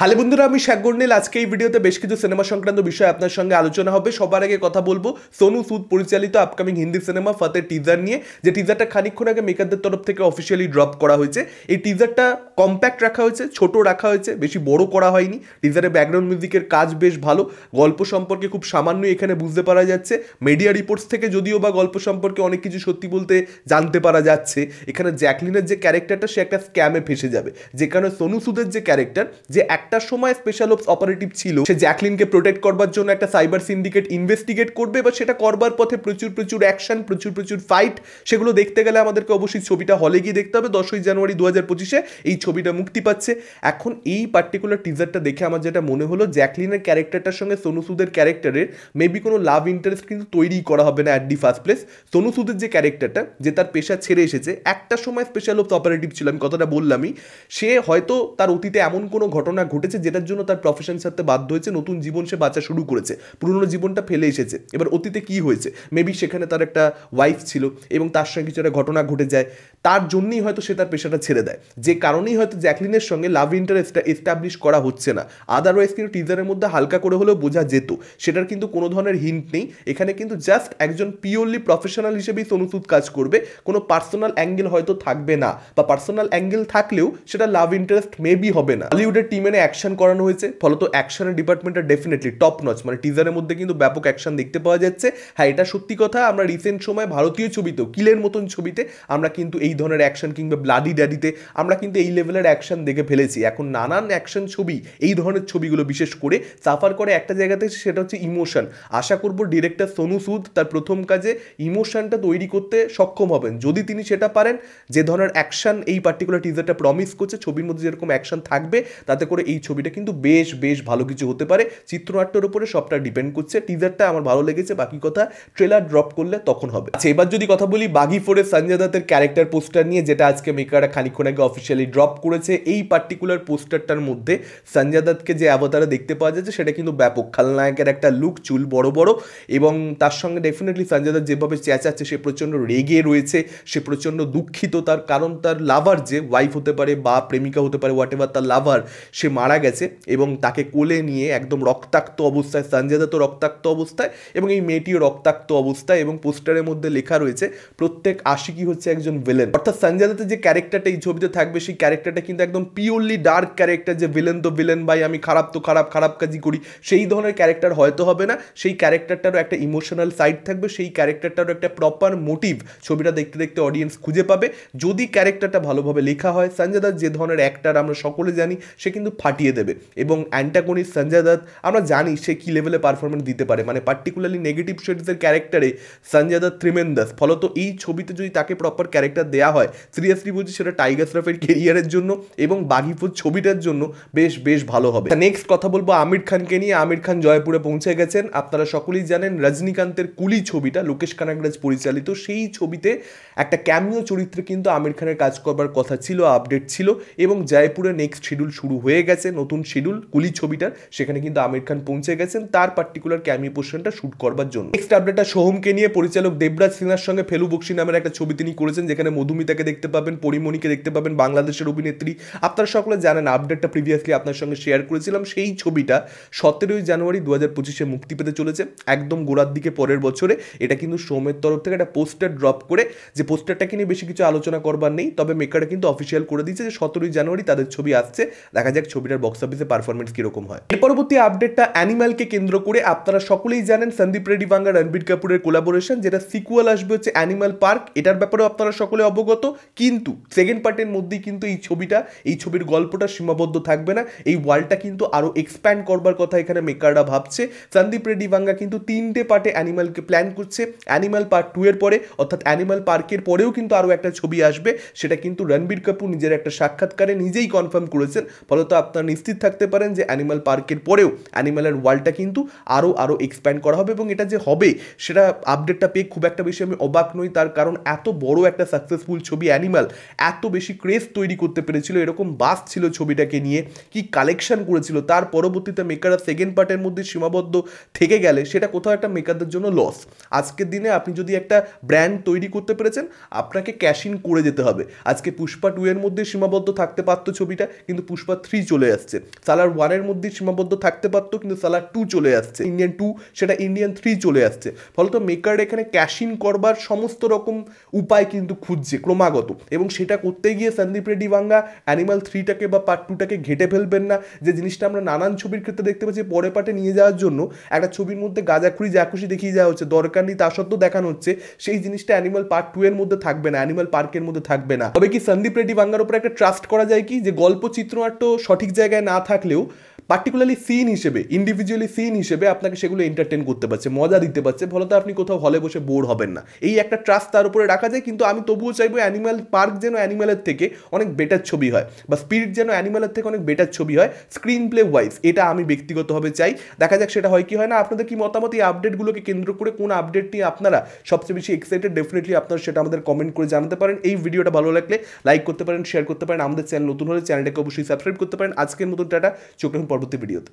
Hello বন্ধুরা, আমি শাকগর্নিল। আজকে এই ভিডিওতে বেশ কিছু সিনেমা সংক্রান্ত বিষয় আপনার সঙ্গে আলোচনা হবে। সবার আগে কথা বলবো সোনু সুদ পরিচালিত আপকামিং হিন্দি সিনেমা ফাতের টিজার নিয়ে, যে টিজারটা খানিকক্ষণ আগে মেকারদের তরফ থেকে অফিসিয়ালি ড্রপ করা হয়েছে। এই টিজারটা কম্প্যাক্ট রাখা হয়েছে, ছোট রাখা হয়েছে, বেশি বড় করা হয়নি। টিজারের ব্যাকগ্রাউন্ড মিউজিকের কাজ বেশ ভালো, গল্প সম্পর্কে খুব সামান্যই এখানে বুঝতে পারা যাচ্ছে। মিডিয়া রিপোর্টস থেকে যদিও বা গল্প সম্পর্কে অনেক কিছু সত্যি বলতে জানতে পারা যাচ্ছে। এখানে জ্যাকলিনের যে ক্যারেক্টারটা, সে একটা স্ক্যামে ফেসে যাবে, যে কারণে সোনু সুদের যে ক্যারেক্টার, যে একটা সময় স্পেশাল অপস অপারেটিভ ছিল, সে জ্যাকলিনকে প্রোটেক্ট করবার জন্য একটা সাইবার সিন্ডিকেট ইনভেস্টিগেট করবে, বা সেটা করবার পথে প্রচুর অ্যাকশন, প্রচুর ফাইট। সেগুলো দেখতে গেলে আমাদেরকে অবশ্যই ছবিটা হলে গিয়ে দেখতে হবে। 10ই জানুয়ারি 2025 এই ছবিটা মুক্তি পাচ্ছে। এখন এই পার্টিকুলার টিজারটা দেখে আমার যেটা মনে হলো, জ্যাকলিনের ক্যারেক্টারটার সঙ্গে সোনু সুদের ক্যারেক্টারের মেবি কোনো লাভ ইন্টারেস্ট কিন্তু তৈরি করা হবে না at the first place. Sonu সুদের যে ক্যারেক্টারটা, যে তার পেশা ছেড়ে এসেছে, একটা সময় স্পেশাল অপস অপারেটিভ ছিল, আমি কথাটা বললামই। সে হয়তো তার অতীতে এমন কোনো ঘটনা ঘটেছে যেটার জন্য তার প্রফেশন ছাড়তে বাধ্য হয়েছে, নতুন জীবন সে বাঁচা শুরু করেছে, পুরনো জীবনটা ফেলে এসেছে। এবার অতীতে কি হয়েছে, মেবি সেখানে তার একটা ওয়াইফ ছিল এবং তার সঙ্গে কিছু একটা ঘটনা ঘটে যায়, তার জন্যই হয়তো সে তার পেশাটা ছেড়ে দেয়, যে কারণেই হয়তো জ্যাকলিনের সঙ্গে লাভ ইন্টারেস্টটা এস্টাবলিশ করা হচ্ছে না। আদারওয়াইজ কিন্তু টিজারের মধ্যে হালকা করে হলেও বোঝা যেত, সেটার কিন্তু কোনো ধরনের হিন্ট নেই এখানে। কিন্তু জাস্ট একজন পিওরলি প্রফেশনাল হিসেবেই সোনু সুদ কাজ করবে, কোনো পার্সোনাল অ্যাঙ্গেল হয়তো থাকবে না, বা পার্সোনাল অ্যাঙ্গেল থাকলেও সেটা লাভ ইন্টারেস্ট মেবি হবে না। হলিউডের টিম এনে অ্যাকশন করানো হয়েছে, ফলত অ্যাকশনের ডিপার্টমেন্টটা ডেফিনেটলি টপ নচ, মানে টিজারের মধ্যে কিন্তু ব্যাপক অ্যাকশন দেখতে পাওয়া যাচ্ছে। হ্যাঁ, এটা সত্যি কথা, আমরা রিসেন্ট সময় ভারতীয় ছবিতেও কিলের মতন ছবিতে আমরা কিন্তু এই ধরনের অ্যাকশন, কিংবা ব্লাডি ড্যাডিতে আমরা কিন্তু এই লেভেলের অ্যাকশন দেখে ফেলেছি। এখন নানান অ্যাকশন ছবি, এই ধরনের ছবিগুলো বিশেষ করে সাফার করে একটা জায়গাতে, সেটা হচ্ছে ইমোশন। আশা করব ডিরেক্টর সোনু সুদ তার প্রথম কাজে ইমোশনটা তৈরি করতে সক্ষম হবেন। যদি তিনি সেটা পারেন, যে ধরনের অ্যাকশন এই পার্টিকুলার টিজারটা প্রমিস করছে, ছবির মধ্যে যেরকম অ্যাকশন থাকবে, তাতে করে এই ছবিটা কিন্তু বেশ ভালো কিছু হতে পারে। চিত্রনাট্যের উপরে সবটা ডিপেন্ড করছে। টিজারটা আমার ভালো লেগেছে, বাকি কথা ট্রেলার ড্রপ করলে তখন হবে। আচ্ছা, এবার যদি কথা বলি বাগি 4-এর সঞ্জয় দত্তের ক্যারেক্টার পোস্টার নিয়ে, যেটা আজকে মেকাররা খানিকক্ষণ আগে অফিসিয়ালি ড্রপ করেছে। এই পার্টিকুলার পোস্টারটার মধ্যে সঞ্জয় দত্তকে যে অবতারে দেখতে পাওয়া যাচ্ছে, সেটা কিন্তু ব্যাপক খালনায়কের একটা লুক, চুল বড় এবং তার সঙ্গে ডেফিনেটলি সঞ্জয় দত্ত যেভাবে চেঁচাচ্ছে, সে প্রচণ্ড রেগে রয়েছে, সে প্রচণ্ড দুঃখিত। তার কারণ তার লাভার, যে ওয়াইফ হতে পারে বা প্রেমিকা হতে পারে, হোয়াট এভার, তার লাভার সে মারা গেছে এবং তাকে কোলে নিয়ে একদম রক্তাক্ত অবস্থায়, সঞ্জয় দত্ত রক্তাক্ত অবস্থায় এবং এই মেয়েটিও রক্তাক্ত অবস্থায়, এবং পোস্টারের মধ্যে লেখা রয়েছে প্রত্যেক আশিকি হচ্ছে একজন ভিলেন। অর্থাৎ সঞ্জয় দত্তের যে ক্যারেক্টারটা এই ছবিতে থাকবে, সেই ক্যারেক্টারটা কিন্তু একদম পিওরলি ডার্ক ক্যারেক্টার, যে ভিলেন তো ভিলেন ভাই, আমি খারাপ তো খারাপ কাজই করি, সেই ধরনের ক্যারেক্টার হয়তো হবে না। সেই ক্যারেক্টারটারও একটা ইমোশনাল সাইড থাকবে, সেই ক্যারেক্টারটারও একটা প্রপার মোটিভ ছবিটা দেখতে দেখতে অডিয়েন্স খুঁজে পাবে, যদি ক্যারেক্টারটা ভালোভাবে লেখা হয়। সঞ্জয় দত্ত যে ধরনের অ্যাক্টার আমরা সকলে জানি, সে কিন্তু ফাটিয়ে দেবে। এবং অ্যান্টাগনিস্ট সঞ্জয় দত্ত আমরা জানি সে কী লেভেলে পারফরমেন্স দিতে পারে, মানে পার্টিকুলারলি নেগেটিভ শেডসের ক্যারেক্টারে সঞ্জয় দত্ত ট্রিমেন্ডাস। ফলত এই ছবিতে যদি তাকে প্রপার ক্যারেক্টার দেওয়া হয়, সিরিয়াসলি বলছি, সেটা টাইগার শ্রফের কেরিয়ারের জন্য এবং বাগি 4 ছবিটার জন্য বেশ ভালো হবে। নেক্সট কথা বলবো আমির খানকে নিয়ে। আমির খান জয়পুরে পৌঁছে গেছেন। আপনারা সকলেই জানেন রজনীকান্তের কুলি ছবিটা, লোকেশ কানাগরাজ পরিচালিত, সেই ছবিতে একটা ক্যামিও চরিত্রে কিন্তু আমির খানের কাজ করবার কথা ছিল, আপডেট ছিল, এবং জয়পুরে নেক্সট শিডিউল শুরু হয়ে গেছে, নতুন শিডিউল কুলি ছবিটার। সেখানে কিন্তু আমির খান পৌঁছে গেছেন তার পার্টিকুলার ক্যামিও পোর্শনটা শুট করবার জন্য। নেক্সট আপডেটটা সোহমকে নিয়ে। পরিচালক দেবরাজ সিনহার সঙ্গে ফেলু বক্সি নামের একটা ছবি তিনি করেছেন, যেখানে মধুমিতাকে দেখতে পাবেন, পরিমণিকে দেখতে পাবেন, বাংলাদেশের অভিনেত্রী। আপনারা সকলে জানেন, আপডেটটা প্রিভিয়াসলি আপনার সঙ্গে শেয়ার করেছিলাম। সেই ছবিটা 17ই জানুয়ারি 2025 মুক্তি পেতে চলেছে, একদম গোড়ার দিকে পরের বছরে। এটা কিন্তু সোমের তরফ থেকে একটা পোস্টার ড্রপ করে, যে পোস্টারটাকে নিয়ে বেশি কিছু আলোচনা করবার নেই, তবে মেকাররা কিন্তু অফিসিয়াল করে দিয়েছে যে 17ই জানুয়ারি তাদের ছবি আসছে। দেখা যাক ছবিটার বক্স অফিসে পারফরমেন্স কিরকম হয়। এর পরবর্তী আপডেটটা অ্যানিমালকে কেন্দ্র করে। আপনারা সকলেই জানেন সন্দীপ রেড্ডি বাঙ্গা রণবীর কাপুরের কোলাবোরেশন, যেটা সিকুয়াল আসবে হচ্ছে অ্যানিমাল পার্ক। এটার ব্যাপারেও আপনারা সকলে অবগত, কিন্তু সেকেন্ড পার্টের মধ্যেই কিন্তু এই ছবির গল্পটা সীমাবদ্ধ থাকবে না। এই ওয়ার্ল্ডটা কিন্তু আরো এক্সপ্যান্ড করবার কথা এখানে মেকাররা ভাবছে। সন্দীপ রেড্ডি বাঙ্গা কিন্তু 3টে পার্টে অ্যানিমালকে প্ল্যান করছে। অ্যানিমাল পার্ট 2 এর পরে, অর্থাৎ অ্যানিমাল পার্কের পরেও কিন্তু আরও একটা ছবি আসবে, সেটা কিন্তু রণবীর কাপুর নিজের একটা সাক্ষাৎকারে নিজেই কনফার্ম করেছেন। ফলত আপনারা নিশ্চিত থাকতে পারেন যে অ্যানিমাল পার্কের পরেও অ্যানিমালের ওয়ার্ল্ডটা কিন্তু আরও এক্সপ্যান্ড করা হবে। এবং এটা যে হবে, সেটা আপডেটটা পেয়ে খুব একটা বেশি আমি অবাক নই, তার কারণ এত বড় একটা সাকসেসফুল ছবি অ্যানিমাল, এত বেশি ক্রেজ তৈরি করতে পেরেছিল, এরকম বাস ছিল ছবিটাকে নিয়ে, কি কালেকশন করেছিল। তার পরবর্তীতে মেকাররা সেকেন্ড পার্টের মধ্যে সীমাবদ্ধ থেকে গেলে সেটা কোথাও একটা মেকারদের জন্য লস। আজকের দিনে আপনি যদি একটা ব্র্যান্ড তৈরি করতে পেরেছেন, আপনাকে ক্যাশ ইন করে যেতে হবে। আজকে পুষ্পা 2 এর মধ্যে সীমাবদ্ধ থাকতে পারতো ছবিটা, কিন্তু পুষ্পা 3 চলে আসছে। সালার 1 এর মধ্যে সীমাবদ্ধ থাকতে পারতো, কিন্তু সালার 2 চলে আসছে, ইন্ডিয়ান 2 সেটা ইন্ডিয়ান 3 চলে আসছে। ফলত মেকার এখানে ক্যাশ ইন করবার সমস্ত রকম উপায় কিন্তু খুঁজছে ক্রমাগত, এবং সেটা করতে গিয়ে সন্দীপ রেড্ডি ভাঙ্গা অ্যানিমাল 3টাকে বা পার্ট 2টাকে ঘেটে ফেলবেন না। যে জিনিসটা আমরা নানান ছবির ক্ষেত্রে দেখতে পাচ্ছি, পরে পার্টে নিয়ে যাওয়ার জন্য একটা ছবির মধ্যে গাঁজাখুরি যা খুশি দেখিয়ে যাওয়া হচ্ছে, দরকার নেই তা সত্ত্বেও দেখানো হচ্ছে, সেই জিনিসটা অ্যানিমাল পার্ট 2 এর মধ্যে থাকবে না, অ্যানিমাল পার্কের মধ্যে থাকবে না। তবে কি সন্দীপ রেড্ডি ভাঙ্গার উপর একটা ট্রাস্ট করা যায় কি, যে গল্প চিত্রনাট্য সঠিক জায়গায় না থাকলেও পার্টিকুলারলি সিন হিসেবে, ইন্ডিভিজুয়ালি সিন হিসেবে আপনাকে সেগুলো এন্টারটেন করতে পারছে, মজা দিতে পারছে, ফলত আপনি কোথাও হলে বসে বোর হবেন না। এই একটা ট্রাস্ট তার উপরে রাখা যায়। কিন্তু আমি তবুও চাইবো অ্যানিমাল পার্ক যেন অ্যানিমালের থেকে অনেক বেটার ছবি হয়, বা স্পিরিট যেন অ্যানিমালের থেকে অনেক বেটার ছবি হয় স্ক্রিন প্লে ওয়াইজ, এটা আমি ব্যক্তিগতভাবে চাই। দেখা যাক সেটা হয় কি হয় না। আপনাদের কি মতামত এই আপডেটগুলোকে কেন্দ্র করে, কোন আপডেট নিয়ে আপনারা সবচেয়ে বেশি এক্সাইটেড, ডেফিনেটলি আপনারা সেটা আমাদের কমেন্ট করে জানাতে পারেন। এই ভিডিওটা ভালো লাগলে লাইক করতে পারেন, শেয়ার করতে পারেন, আমাদের চ্যানেল নতুন হলে চ্যানেলটাকে অবশ্যই সাবস্ক্রাইব করতে পারেন। আজকের মতো টাটা, চোখ রাখুন পরবর্তী ভিডিওতে।